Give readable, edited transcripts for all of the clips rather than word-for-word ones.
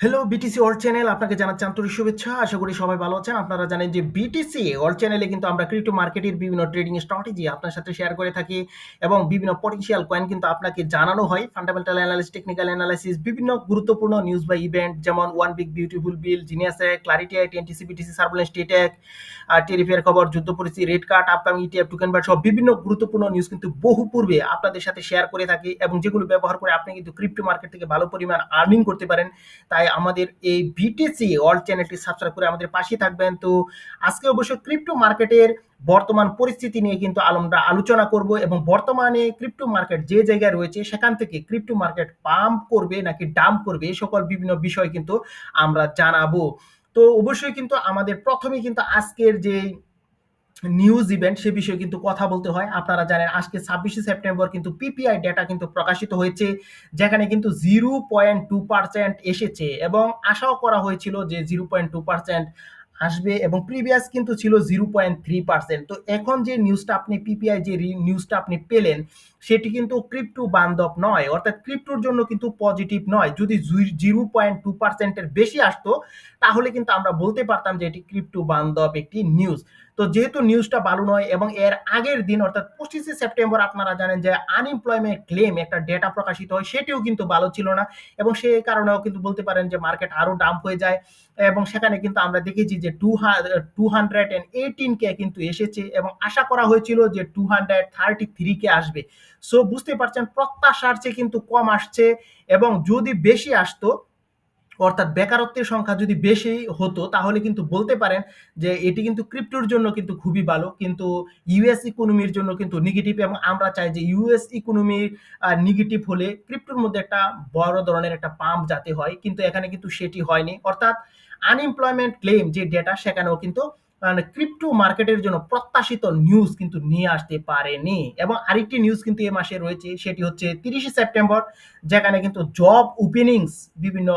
Hello BTC all channel আপনাকে জানাচ্ছি আন্তরিক শুভেচ্ছা। আশা করি সবাই ভালো আছেন। আপনারা জানেন যে বিটিসি অল চ্যানেলে কিন্তু আমরা ক্রিপ্টো মার্কেটের বিভিন্ন ট্রেডিং স্ট্র্যাটেজি আপনার সাথে শেয়ার করে থাকি এবং বিভিন্ন পটেনশিয়াল কয়েন কিন্তু আপনাকে জানানো হয়। ফান্ডামেন্টাল অ্যানালিসিস, টেকনিক্যাল অ্যানালিসিস, বিভিন্ন গুরুত্বপূর্ণ নিউজ বা ইভেন্ট যেমন one big beautiful bill, genius act, clarity act, NTC, BTC, surveillance tech, টেরিফের খবর, যুদ্ধ পরিস্থিতি, red card, upcoming ETF, token বার সহ বিভিন্ন গুরুত্বপূর্ণ নিউজ কিন্তু বহু পূর্বে আপনাদের সাথে শেয়ার করে থাকি এবং যেগুলো ব্যবহার করে আপনি কিন্তু ক্রিপ্টো মার্কেট থেকে ভালো পরিমাণ আর্নিং করতে পারেন। তাই আমাদের এই বিটিসি অল চ্যানেলটি সাবস্ক্রাইব করে আমাদের পাশে থাকবেন। তো আজকে অবশ্য ক্রিপ্টো মার্কেটের বর্তমান পরিস্থিতি নিয়ে কিন্তু আমরা আলোচনা করব এবং বর্তমানে ক্রিপ্টো মার্কেট যে জায়গায় রয়েছে সেখান থেকে ক্রিপ্টো মার্কেট পাম্প করবে নাকি ডাম্প করবে এই সকল বিভিন্ন বিষয় কিন্তু আমরা জানাবো। তো অবশ্যই কিন্তু আমাদের প্রথমেই কিন্তু আজকের যে নিউজ ইভেন্ট সে বিষয়ে কিন্তু কথা বলতে হয়। আপনারা জানেন আজকে 26শে সেপ্টেম্বর কিন্তু পিপিআই ডেটা কিন্তু প্রকাশিত হয়েছে, যেখানে কিন্তু 0.2% এসেছে এবং আশাও করা হয়েছিল যে 0.2% আসবে এবং প্রিভিয়াস কিন্তু ছিল 0.3%। তো এখন যে নিউজটা আপনি পিপিআই যে নিউজটা আপনি পেলেন সেটি কিন্তু ক্রিপ্টো বান্ধব নয়, অর্থাৎ ক্রিপ্টোর জন্য কিন্তু পজিটিভ নয়। যদি 0.2%-এর বেশি আসতো তাহলে কিন্তু আমরা বলতে পারতাম যে এটি ক্রিপ্টো বান্ধব একটি নিউজ। তো যেহেতু নিউজটা ভালো নয় এবং এর আগের দিন অর্থাৎ 25শে সেপ্টেম্বর আপনারা জানেন যে আনএমপ্লয়মেন্ট ক্লেম একটা ডেটা প্রকাশিত হয়, সেটিও কিন্তু ভালো ছিল না এবং সেই কারণেও কিন্তু বলতে পারেন যে মার্কেট আরো ডাম্প হয়ে যায় এবং সেখানে কিন্তু আমরা দেখেছি যে 218K কিন্তু এসেছে এবং আশা করা হয়েছিল যে 233K আসবে। সো বুঝতে পারছেন প্রত্যাশার চেয়ে কিন্তু কম আসছে এবং যদি বেশি আসতো অর্থাৎ বেকারত্বের সংখ্যা যদি বেশি হতো তাহলে কিন্তু বলতে পারেন যে এটি কিন্তু ক্রিপ্টোর জন্য কিন্তু খুবই ভালো, কিন্তু ইউএস ইকোনমির জন্য কিন্তু নেগেটিভ এবং আমরা চাই যে ইউএস ইকোনমির নেগেটিভ হলে ক্রিপ্টোর মধ্যে একটা বড় ধরনের একটা পাম্প যাতে হয়, কিন্তু এখানে কিন্তু সেটি হয়নি। অর্থাৎ আনএমপ্লয়মেন্ট ক্লেম যে ডেটা সেখানেও কিন্তু ক্রিপ্টো মার্কেটের জন্য প্রত্যাশিত নিউজ কিন্তু নিয়ে আসতে পারেনি। এবং আরেকটি নিউজ কিন্তু এই মাসে রয়েছে, সেটি হচ্ছে 30শে সেপ্টেম্বর, যেখানে কিন্তু জব ওপেনিংস বিভিন্ন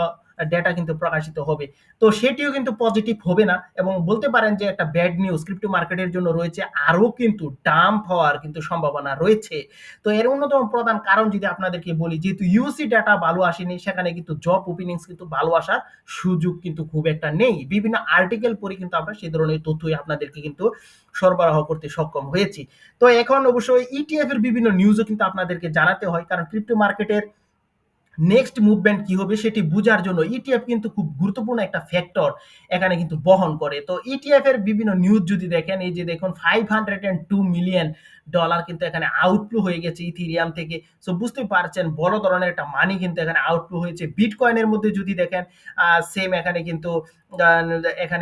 ডেটা কিন্তু প্রকাশিত হবে। তো সেটিও কিন্তু পজিটিভ হবে না এবং বলতে পারেন যে একটা ব্যাড নিউজ ক্রিপ্টো মার্কেটের জন্য রয়েছে, আরও কিন্তু ডাম্প হওয়ার কিন্তু সম্ভাবনা রয়েছে। তো এর অন্যতম প্রধান কারণ যদি আপনাদেরকে বলি, যেহেতু ইউসি ডাটা ভালো আসেনি সেখানে কিন্তু জব ওপেনিংস কিন্তু ভালো আসার সুযোগ কিন্তু খুব একটা নেই। বিভিন্ন আর্টিকেল পড়ে কিন্তু আমরা সেই ধরনের তথ্যই আপনাদেরকে কিন্তু সরবরাহ করতে সক্ষম হয়েছি। তো এখন অবশ্যই ইটিএফ এর বিভিন্ন নিউজও কিন্তু আপনাদেরকে জানাতে হয়, কারণ ক্রিপ্টো মার্কেটের নেক্সট মুভমেন্ট কি হবে সেটি বোঝার জন্য ইটিএফ কিন্তু খুব গুরুত্বপূর্ণ একটা ফ্যাক্টর এখানে কিন্তু বহন করে। তো ইটিএফ এর বিভিন্ন নিউজ যদি দেখেন, এই যে দেখুন $502 মিলিয়ন কিন্তু এখানে আউটফ্লো হয়ে গেছে ইথিরিয়াম থেকে। সো বুঝতে পারছেন বড় ধরনের একটা মানি কিন্তু এখানে আউটফ্লো হয়েছে। বিটকয়েনের মধ্যে যদি দেখেন সেম এখানে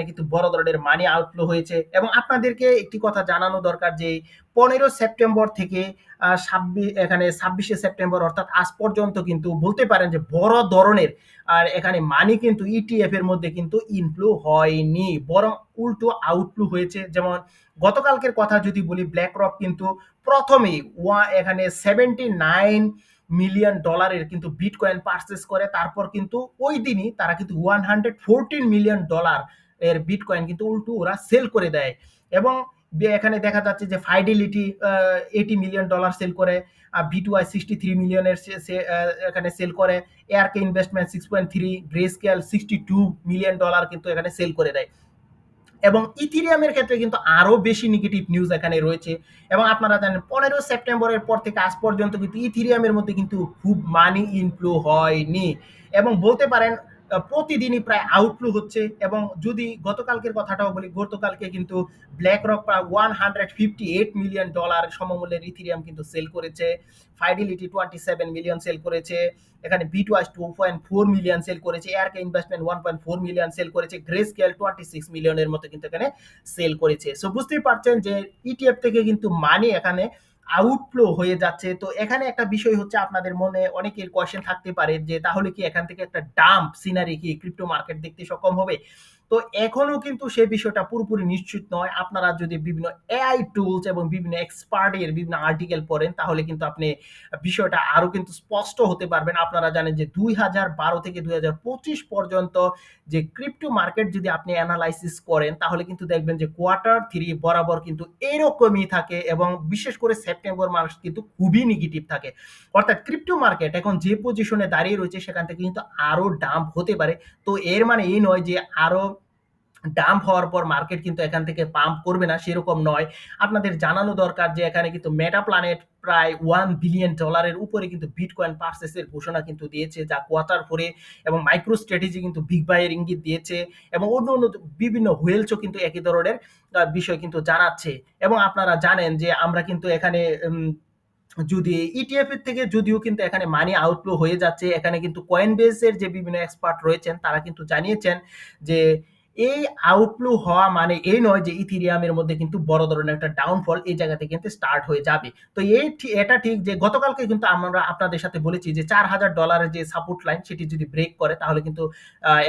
কিন্তু বড় ধরনের মানি আউটফ্লো হয়েছে। এবং আপনাদেরকে একটি কথা জানানো দরকার যে 15 সেপ্টেম্বর থেকে এখানে 26শে সেপ্টেম্বর অর্থাৎ আজ পর্যন্ত কিন্তু বলতে পারেন যে বড় ধরনের আর এখানে মানি কিন্তু ইটিএফ এর মধ্যে কিন্তু ইনফ্লো হয়নি, বরং উল্টো আউটফ্লো হয়েছে। যেমন গতকালকের কথা যদি বলি, ব্ল্যাক রক কিন্তু প্রথমেই এখানে $79 মিলিয়ন কিন্তু বিটকয়েন পারচেস করে, তারপর কিন্তু ওই দিনই তারা কিন্তু $114 মিলিয়ন এর বিটকয়েন কিন্তু উল্টো ওরা সেল করে দেয়। এবং এখানে দেখা যাচ্ছে যে ফাইডেলিটি $80 মিলিয়ন সেল করে, বিটুআই 63 মিলিয়নের এখানে সেল করে, এয়ারকে ইনভেস্টমেন্ট 6.3, গ্রে স্কেল $62 মিলিয়ন কিন্তু এখানে সেল করে দেয়। এবং ইথিরিয়ামের ক্ষেত্রে কিন্তু আরো বেশি নেগেটিভ নিউজ এখানে রয়েছে। এবং আপনারা জানেন 15 সেপ্টেম্বরের পর থেকে আজ পর্যন্ত কিন্তু ইথিরিয়ামের মধ্যে কিন্তু খুব মানি ইনফ্লো হয়নি এবং বলতে পারেন প্রতিদিনই প্রায় আউটফ্লো হচ্ছে। এবং যদি গতকালকের কথাটাও বলি, গতকালকে কিন্তু ব্ল্যাক রক প্রায় $158 মিলিয়ন সমমূল্যের ইথিরিয়াম কিন্তু সেল করেছে, ফাইডেলিটি 27 মিলিয়ন সেল করেছে, এখানে বিটওয়াইজ 2.4 মিলিয়ন সেল করেছে, এয়ারকে ইনভেস্টমেন্ট 1.4 মিলিয়ন সেল করেছে, গ্রে স্কেল 26 মিলিয়নের মতো কিন্তু এখানে সেল করেছে। সো বুঝতেই পারছেন যে ইটিএফ থেকে কিন্তু মানি এখানে আউটফ্লো হয়ে যাচ্ছে। তো এখানে একটা বিষয় হচ্ছে, আপনাদের মনে অনেকের কোয়েশ্চেন থাকতে পারে যে তাহলে কি এখান থেকে একটা ডাম্প সিনারি কি ক্রিপ্টো মার্কেট দেখতে সক্ষম হবে। তো এখনো কিন্তু সেই বিষয়টা পুরোপুরি নিশ্চিত নয়। আপনারা যদি বিভিন্ন এআই টুলস এবং বিভিন্ন এক্সপার্টের বিভিন্ন আর্টিকেল পড়েন তাহলে কিন্তু আপনি বিষয়টা আরো কিন্তু স্পষ্ট হতে পারবেন। আপনারা জানেন যে 2012 থেকে 2025 পর্যন্ত যে ক্রিপ্টো মার্কেট যদি আপনি অ্যানালাইসিস করেন তাহলে কিন্তু দেখবেন যে Q3 বরাবর কিন্তু এরকমই থাকে এবং বিশেষ করে সেপ্টেম্বর মাস কিন্তু খুবই নেগেটিভ থাকে। অর্থাৎ ক্রিপ্টো মার্কেট এখন যে পজিশনে দাঁড়িয়ে রয়েছে সেখান থেকে কিন্তু আরো ডাম্প হতে পারে। তো এর মানে এই নয় যে আরো ডাম্প হওয়ার পর মার্কেট কিন্তু এখান থেকে পাম্প করবে না, সেরকম নয়। আপনাদের জানানো দরকার যে এখানে কিন্তু মেটা প্ল্যানেট প্রায় $1 বিলিয়ন উপরে কিন্তু বিটকয়েন পারচেসের ঘোষণা কিন্তু দিয়েছে, যা Q4 এবং মাইক্রো স্ট্র্যাটেজি কিন্তু বিগ বাইয়ের ইঙ্গিত দিয়েছে এবং অন্য অন্য বিভিন্ন হোয়েলসও কিন্তু একই ধরনের বিষয় কিন্তু জানাচ্ছে। এবং আপনারা জানেন যে আমরা কিন্তু এখানে যদি ইটিএফ এর থেকে যদিও কিন্তু এখানে মানি আউটফ্লো হয়ে যাচ্ছে, এখানে কিন্তু কয়েনবেস এর যে বিভিন্ন এক্সপার্ট রয়েছেন তারা কিন্তু জানিয়েছেন যে এই আউটফ্লো হওয়া মানে এই নয় যে ইথিরিয়ামের মধ্যে কিন্তু বড় ধরনের একটা ডাউনফল এই জায়গা থেকে কিন্তু স্টার্ট হয়ে যাবে। তো এটা ঠিক যে গতকালকে কিন্তু আমরা আপনাদের সাথে বলেছি যে $4,000 যে সাপোর্ট লাইন সেটি যদি ব্রেক করে তাহলে কিন্তু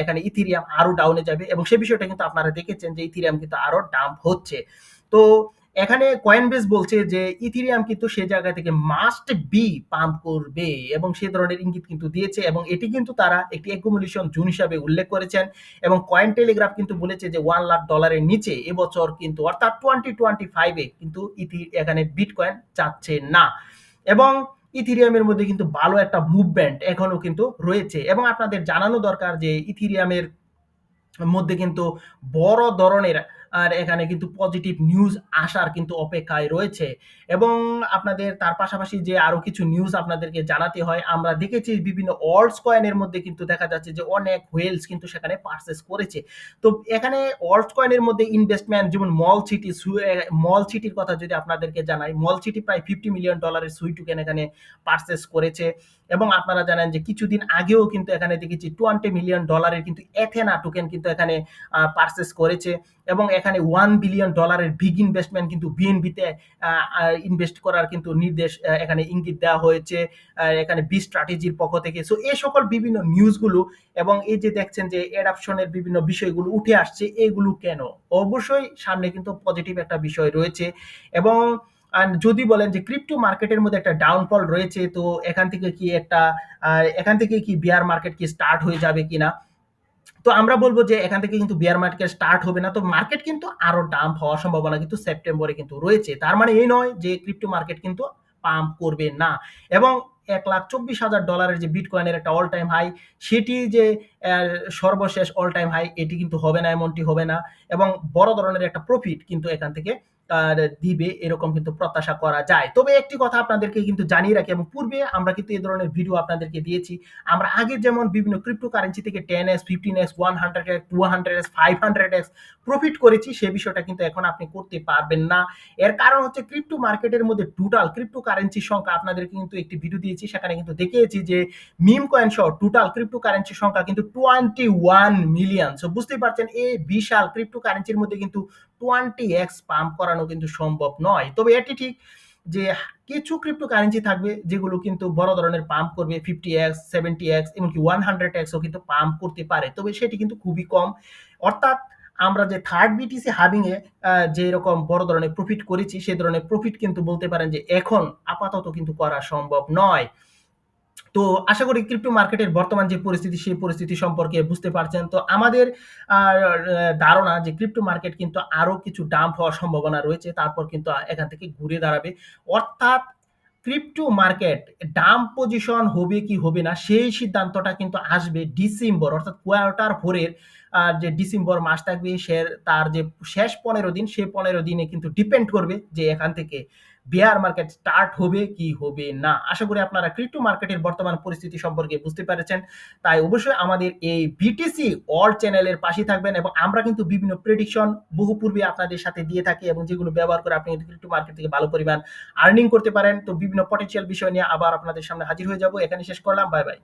এখানে ইথিরিয়াম আরো ডাউনে যাবে এবং সে বিষয়টা কিন্তু আপনারা দেখেছেন যে ইথিরিয়াম কিন্তু আরো ডাম্প হচ্ছে। তো এখানে কয়েনবেস বলছে যে ইথিরিয়াম কিন্তু সে জায়গা থেকে মাস্ট বি পাম্প করবে এবং সে ধরনের ইঙ্গিত কিন্তু দিয়েছে এবং এটি কিন্তু তারা একটি অ্যাকুমুলেশন জোন হিসাবে উল্লেখ করেছেন এবং কয়েন টেলিগ্রাফ কিন্তু বলেছে যে $1,00,000 নিচে এবছর কিন্তু অর্থাৎ 2025 কিন্তু এখানে বিটকয়েন যাচ্ছে না এবং ইথিরিয়ামের মধ্যে কিন্তু ভালো একটা মুভমেন্ট এখনো কিন্তু রয়েছে এবং আপনাদের জানানো দরকার যে ইথিরিয়ামের মধ্যে কিন্তু বড় ধরনের আর এখানে কিন্তু পজিটিভ নিউজ আসার কিন্তু অপেক্ষায় রয়েছে এবং আপনাদের তার পাশাপাশি যে আরো কিছু নিউজ আপনাদেরকে জানাতে হয়, আমরা দেখেছি বিভিন্ন অল্টস কয়েনের মধ্যে কিন্তু দেখা যাচ্ছে যে অনেক হোয়েলস কিন্তু সেখানে পারচেস করেছে। তো এখানে অল্টস কয়েনের মধ্যে ইনভেস্টমেন্ট যেমন মল সিটির কথা যদি আপনাদেরকে জানাই, মল সিটি প্রায় $50 মিলিয়ন সুই টোকেন এখানে পারচেস করেছে এবং আপনারা জানেন যে কিছুদিন আগেও কিন্তু এখানে দেখেছি $20 মিলিয়ন কিন্তু এথেনা টোকেন কিন্তু এখানে পারচেস করেছে এবং এখানে $1 বিলিয়ন বিগ ইনভেস্টমেন্ট কিন্তু বিএনবিতে ইনভেস্ট করার কিন্তু নির্দেশ এখানে ইঙ্গিত দেওয়া হয়েছে এখানে বি স্ট্র্যাটেজির পক্ষ থেকে। সো এই সকল বিভিন্ন নিউজগুলো এবং এই যে দেখছেন যে অ্যাডাপশনের বিভিন্ন বিষয়গুলো উঠে আসছে, এগুলো কেন? অবশ্যই সামনে কিন্তু পজিটিভ একটা বিষয় রয়েছে এবং যদি বলেন যে ক্রিপ্টো মার্কেটের মধ্যে একটা ডাউনফল রয়েছে তো এখান থেকে কি বিয়ার মার্কেট কি স্টার্ট হয়ে যাবে কিনা, তো আমরা বলবো যে এখান থেকে কিন্তু বিয়ার মার্কেট স্টার্ট হবে না, তো মার্কেট কিন্তু আরো ডাম্প হওয়ার সম্ভাবনা কিন্তু সেপ্টেম্বরে কিন্তু রয়েছে। তার মানে এই নয় যে ক্রিপ্টো মার্কেট কিন্তু পাম্প করবে না এবং $1,24,000 যে বিটকয়েনের একটা অল টাইম হাই সেটি যে সর্বশেষ অল টাইম হাই এটি কিন্তু হবে না, এমনটি হবে না এবং বড় ধরনের একটা প্রফিট কিন্তু এখান থেকে দিবে এরকম কিন্তু প্রত্যাশা করা যায়। তবে একটি কথা আপনাদেরকে কিন্তু জানিয়ে রাখি এবং পূর্বে আমরা কিন্তু এই ধরনের ভিডিও আপনাদেরকে দিয়েছি, আমরা আগে যেমন বিভিন্ন ক্রিপ্টো কারেন্সি থেকে 10x 15x 100x 200x 500x profit করেছি, সে বিষয়টা কিন্তু এখন আপনি করতে পারবেন না। এর কারণ হচ্ছে ক্রিপ্টো মার্কেটের মধ্যে টোটাল ক্রিপ্টো কারেন্সির সংখ্যা আপনাদেরকে কিন্তু একটি ভিডিও দিয়েছি, সেখানে কিন্তু দেখিয়েছি যে মিম কয়েন সহ টোটাল ক্রিপ্টো কারেন্সির সংখ্যা কিন্তু 21 মিলিয়ন। সো বুঝতেই পারছেন এই বিশাল ক্রিপ্টো কারেন্সির মধ্যে কিন্তু 20x পাম্প করানো কিন্তু সম্ভব নয়। তবে এটি ঠিক যে কিছু ক্রিপ্টো কারেন্সি থাকবে যেগুলো কিন্তু বড় ধরনের পাম্প করবে, 50x 70x এমনকি 100xও কিন্তু পাম্প করতে পারে, তবে সেটি কিন্তু খুবই কম। অর্থাৎ আমরা যে থার্ড বিটিসি হাবিং এ যে এরকম বড় ধরনের প্রফিট করেছি সেই ধরনের প্রফিট কিন্তু বলতে পারেন যে এখন আপাতত কিন্তু করা সম্ভব নয়। তো আশা করি ক্রিপ্টো মার্কেটের বর্তমান যে পরিস্থিতি সেই পরিস্থিতি সম্পর্কে বুঝতে পারছেন। তো আমাদের ধারণা যে ক্রিপ্টো মার্কেট কিন্তু আরো কিছু ডাম্প হওয়ার সম্ভাবনা রয়েছে, তারপর কিন্তু এখান থেকে ঘুরে দাঁড়াবে। অর্থাৎ ক্রিপ্টো মার্কেট ডাম্প পজিশন হবে কি হবে না সেই সিদ্ধান্তটা কিন্তু আসবে ডিসেম্বর, অর্থাৎ Q4 যে ডিসেম্বর মাস থাকবে তার যে শেষ 15 দিন সেই 15 দিনে কিন্তু ডিপেন্ড করবে যে এখান থেকে বেয়ার মার্কেট স্টার্ট হবে কি হবে না। আশা করি আপনারা ক্রিপ্টো মার্কেটের বর্তমান পরিস্থিতি সম্পর্কে বুঝতে পেরেছেন। তাই অবশ্যই আমাদের এই বিটিসি অল চ্যানেলের পাশে থাকবেন এবং আমরা কিন্তু বিভিন্ন প্রেডিকশন বহু পূর্বে আপনাদের সাথে দিয়ে থাকি এবং যেগুলো ব্যবহার করে আপনি কিন্তু ক্রিপ্টো মার্কেট থেকে ভালো পরিমাণ আর্নিং করতে পারেন। তো বিভিন্ন পটেনশিয়াল বিষয় নিয়ে আবার আপনাদের সামনে হাজির হয়ে যাব। এখানে শেষ করলাম। Bye bye.